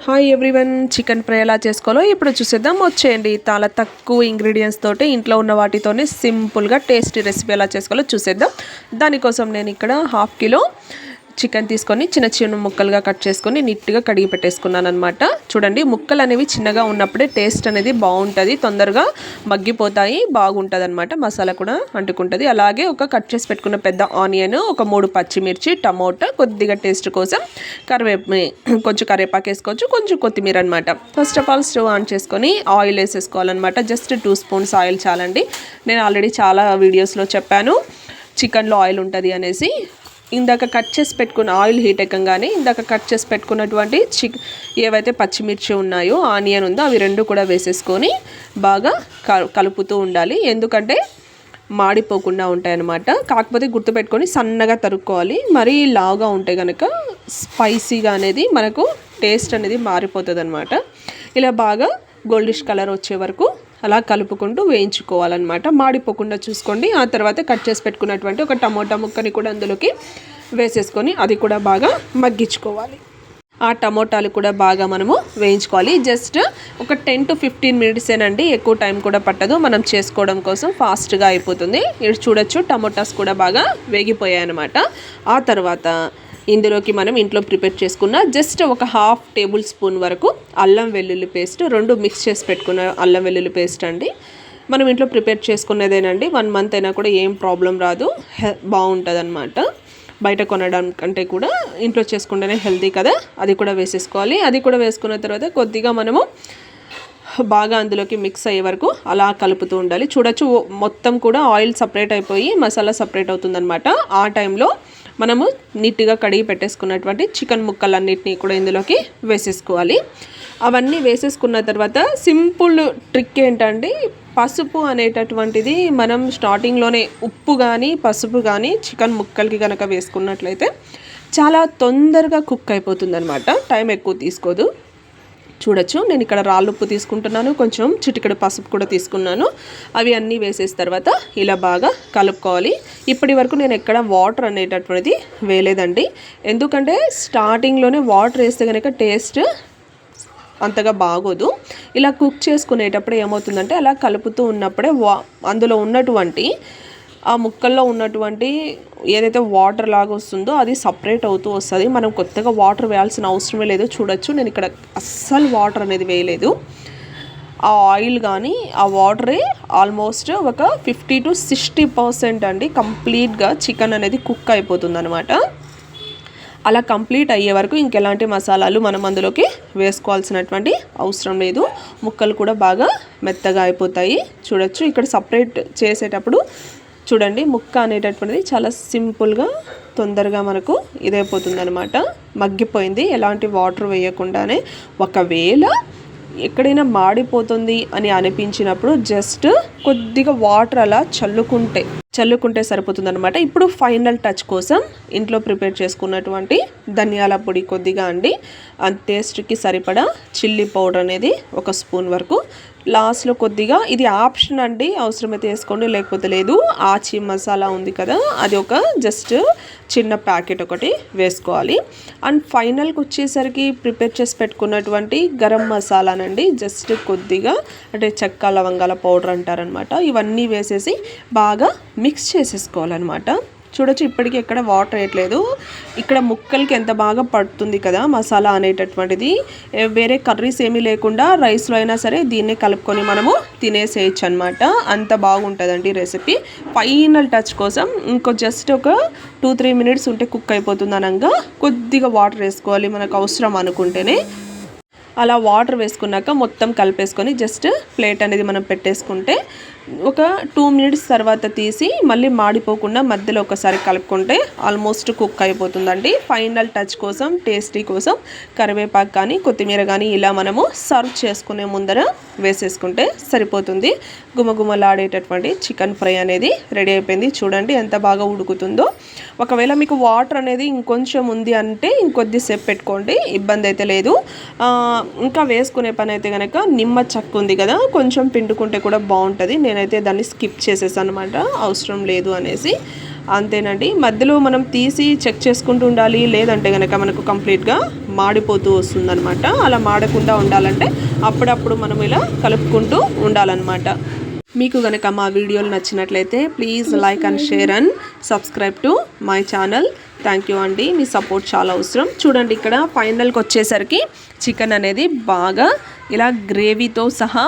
Hi everyone, chicken fry ఎలా చేసుకోవాలో ఇప్పుడు చూసేద్దాం. వచ్చేయండి. చాలా తక్కువ ఇంగ్రీడియంట్స్ తోటి ఇంట్లో ఉన్న వాటితోనే సింపుల్గా టేస్టీ రెసిపీ ఎలా చేసుకోవాలో చూసేద్దాం. దానికోసం నేను ఇక్కడ 1/2 కిలో చికెన్ తీసుకొని చిన్న చిన్న ముక్కలుగా కట్ చేసుకొని నీట్గా కడిగి పెట్టేసుకున్నాను అనమాట. చూడండి, ముక్కలు అనేవి చిన్నగా ఉన్నప్పుడే టేస్ట్ అనేది బాగుంటుంది, తొందరగా మగ్గిపోతాయి, బాగుంటుంది అనమాట. మసాలా కూడా అంటుకుంటుంది. అలాగే ఒక కట్ చేసి పెట్టుకున్న పెద్ద ఆనియన్, ఒక 3 పచ్చిమిర్చి, టమోటా, కొద్దిగా టేస్ట్ కోసం కొంచెం కరివేపాకు వేసుకోవచ్చు, కొంచెం కొత్తిమీర అనమాట. First of all stove on చేసుకొని ఆయిల్ వేసేసుకోవాలన్నమాట. జస్ట్ 2 స్పూన్స్ ఆయిల్ చాలండి. నేను ఆల్రెడీ చాలా వీడియోస్లో చెప్పాను చికెన్లో ఆయిల్ ఉంటుంది అనేసి. ఇందాక కట్ చేసి పెట్టుకున్న ఆయిల్ హీట్ ఎక్కగానే ఇందాక కట్ చేసి పెట్టుకున్నటువంటి ఏవైతే పచ్చిమిర్చి ఉన్నాయో, ఆనియన్ ఉందో, అవి 2 కూడా వేసేసుకొని బాగా కలుపుతూ ఉండాలి. ఎందుకంటే మాడిపోకుండా ఉంటాయి అన్నమాట. కాకపోతే గుర్తుపెట్టుకొని సన్నగా తరుక్కోవాలి. మరీ లావుగా ఉంటే కనుక స్పైసీగా అనేది మనకు టేస్ట్ అనేది మారిపోతుంది అనమాట. ఇలా బాగా గోల్డిష్ కలర్ వచ్చే వరకు అలా కలుపుకుంటూ వేయించుకోవాలన్నమాట. మాడిపోకుండా చూసుకోండి. ఆ తర్వాత కట్ చేసి పెట్టుకున్నటువంటి ఒక టమోటా ముక్కని కూడా అందులోకి వేసేసుకొని అది కూడా బాగా మగ్గించుకోవాలి. ఆ టమోటాలు కూడా బాగా మనము వేయించుకోవాలి. జస్ట్ ఒక 10 to 15 మినిట్సేనండి, ఎక్కువ టైం కూడా పట్టదు. మనం చేసుకోవడం కోసం ఫాస్ట్గా అయిపోతుంది. ఇది చూడొచ్చు, టమోటాస్ కూడా బాగా వేగిపోయాయి అన్నమాట. ఆ తర్వాత ఇందులోకి మనం ఇంట్లో ప్రిపేర్ చేసుకున్న జస్ట్ ఒక 1/2 టేబుల్ స్పూన్ వరకు అల్లం వెల్లుల్లి పేస్ట్, 2 మిక్స్ చేసి పెట్టుకున్న అల్లం వెల్లుల్లి పేస్ట్ అండి. మనం ఇంట్లో ప్రిపేర్ చేసుకునేదేనండి. 1 మంత్ అయినా కూడా ఏం ప్రాబ్లం రాదు, బాగుంటుంది అనమాట. బయట కొనడానికంటే కూడా ఇంట్లో చేసుకుంటేనే హెల్తీ కదా. అది కూడా వేసేసుకోవాలి. అది కూడా వేసుకున్న తర్వాత కొద్దిగా మనము బాగా అందులోకి మిక్స్ అయ్యే వరకు అలా కలుపుతూ ఉండాలి. చూడొచ్చు, మొత్తం కూడా ఆయిల్ సపరేట్ అయిపోయి మసాలా సపరేట్ అవుతుందన్నమాట. ఆ టైంలో మనము నీట్గా కడిగి పెట్టేసుకున్నటువంటి చికెన్ ముక్కలన్నిటినీ కూడా ఇందులోకి వేసేసుకోవాలి. అవన్నీ వేసేసుకున్న తర్వాత సింపుల్ ట్రిక్ ఏంటంటే, పసుపు అనేటటువంటిది మనం స్టార్టింగ్లోనే ఉప్పు కానీ పసుపు కానీ చికెన్ ముక్కలకి కనుక వేసుకున్నట్లయితే చాలా తొందరగా కుక్ అయిపోతుంది అనమాట. టైం ఎక్కువ తీసుకోదు. చూడొచ్చు, నేను ఇక్కడ రాళ్ళుప్పు తీసుకుంటున్నాను, కొంచెం చిటికెడు పసుపు కూడా తీసుకున్నాను. అవి అన్నీ వేసేసిన తర్వాత ఇలా బాగా కలుపుకోవాలి. ఇప్పటి వరకు నేను ఎక్కడ వాటర్ అనేటటువంటిది వేయలేదండి. ఎందుకంటే స్టార్టింగ్లోనే వాటర్ వేస్తే కనుక టేస్ట్ అంతగా బాగోదు. ఇలా కుక్ చేసుకునేటప్పుడు ఏమవుతుందంటే, అలా కలుపుతూ ఉన్నప్పుడే అందులో ఉన్నటువంటి ఆ ముక్కల్లో ఉన్నటువంటి ఏదైతే వాటర్ లాగా వస్తుందో అది సపరేట్ అవుతూ వస్తుంది. మనం కొత్తగా వాటర్ వేయాల్సిన అవసరమే లేదు. చూడొచ్చు, నేను ఇక్కడ అస్సలు వాటర్ అనేది వేయలేదు. ఆ ఆయిల్ కానీ ఆ వాటరే ఆల్మోస్ట్ ఒక 50 to 60% అండి కంప్లీట్గా చికెన్ అనేది కుక్ అయిపోతుంది అనమాట. అలా కంప్లీట్ అయ్యే వరకు ఇంకెలాంటి మసాలాలు మనం అందులోకి వేసుకోవాల్సినటువంటి అవసరం లేదు. ముక్కలు కూడా బాగా మెత్తగా అయిపోతాయి. చూడొచ్చు, ఇక్కడ సపరేట్ చేసేటప్పుడు చూడండి, ముక్క అనేటటువంటిది చాలా సింపుల్గా తొందరగా మనకు ఇదైపోతుంది అనమాట. మగ్గిపోయింది ఎలాంటి వాటర్ వేయకుండానే. ఒకవేళ ఎక్కడైనా మాడిపోతుంది అని అనిపించినప్పుడు జస్ట్ కొద్దిగా వాటర్ అలా చల్లుకుంటే సరిపోతుంది అనమాట. ఇప్పుడు ఫైనల్ టచ్ కోసం ఇంట్లో ప్రిపేర్ చేసుకున్నటువంటి ధనియాల పొడి కొద్దిగా అండి, ఆ టేస్ట్కి సరిపడా చిల్లీ పౌడర్ అనేది 1 స్పూన్ వరకు, లాస్ట్లో కొద్దిగా, ఇది ఆప్షన్ అండి, అవసరమైతే వేసుకోండి లేకపోతే లేదు. ఆచి మసాలా ఉంది కదా, అది ఒక జస్ట్ చిన్న ప్యాకెట్ ఒకటి వేసుకోవాలి. అండ్ ఫైనల్కి వచ్చేసరికి ప్రిపేర్ చేసి పెట్టుకున్నటువంటి గరం మసాలానండి, జస్ట్ కొద్దిగా, అంటే చెక్క లవంగాల పౌడర్ అంటారనమాట. ఇవన్నీ వేసేసి బాగా మిక్స్ చేసేసుకోవాలన్నమాట. చూడొచ్చు, ఇప్పటికీ ఎక్కడ వాటర్ వేయట్లేదు. ఇక్కడ ముక్కలకి ఎంత బాగా పడుతుంది కదా మసాలా అనేటటువంటిది. వేరే కర్రీస్ ఏమీ లేకుండా రైస్లో అయినా సరే దీన్నే కలుపుకొని మనము తినేసేయచ్చు అనమాట. అంత బాగుంటుందండి రెసిపీ. ఫైనల్ టచ్ కోసం ఇంకో జస్ట్ ఒక 2-3 మినిట్స్ ఉంటే కుక్ అయిపోతుంది అనగా కొద్దిగా వాటర్ వేసుకోవాలి మనకు అవసరం అనుకుంటేనే. అలా వాటర్ వేసుకున్నాక మొత్తం కలిపేసుకొని జస్ట్ ప్లేట్ అనేది మనం పెట్టేసుకుంటే ఒక 2 మినిట్స్ తర్వాత తీసి మళ్ళీ మాడిపోకుండా మధ్యలో ఒకసారి కలుపుకుంటే ఆల్మోస్ట్ కుక్ అయిపోతుందండి. ఫైనల్ టచ్ కోసం, టేస్టీ కోసం కరివేపాకు కానీ కొత్తిమీర కానీ ఇలా మనము సర్వ్ చేసుకునే ముందర వేసేసుకుంటే సరిపోతుంది. గుమగుమలాడేటటువంటి చికెన్ ఫ్రై అనేది రెడీ అయిపోయింది. చూడండి ఎంత బాగా ఉడుకుతుందో. ఒకవేళ మీకు వాటర్ అనేది ఇంకొంచెం ఉంది అంటే ఇంకొద్దిసేపు పెట్టుకోండి, ఇబ్బంది అయితే లేదు. ఇంకా వేసుకునే పని అయితే కనుక నిమ్మ చెక్క ఉంది కదా, కొంచెం పిండుకుంటే కూడా బాగుంటుంది. నేనైతే దాన్ని స్కిప్ చేసేసాను అనమాట, అవసరం లేదు అనేసి. అంతేనండి. మధ్యలో మనం తీసి చెక్ చేసుకుంటూ ఉండాలి, లేదంటే కనుక మనకు కంప్లీట్గా మాడిపోతూ వస్తుందన్నమాట. అలా మాడకుండా ఉండాలంటే అప్పుడప్పుడు మనం ఇలా కలుపుకుంటూ ఉండాలన్నమాట. మీకు కనుక మా వీడియోలు నచ్చినట్లయితే please like and share and subscribe to my channel. Thank you అండి, మీ సపోర్ట్ చాలా అవసరం. చూడండి ఇక్కడ ఫైనల్కి వచ్చేసరికి చికెన్ అనేది బాగా ఇలా గ్రేవీతో సహా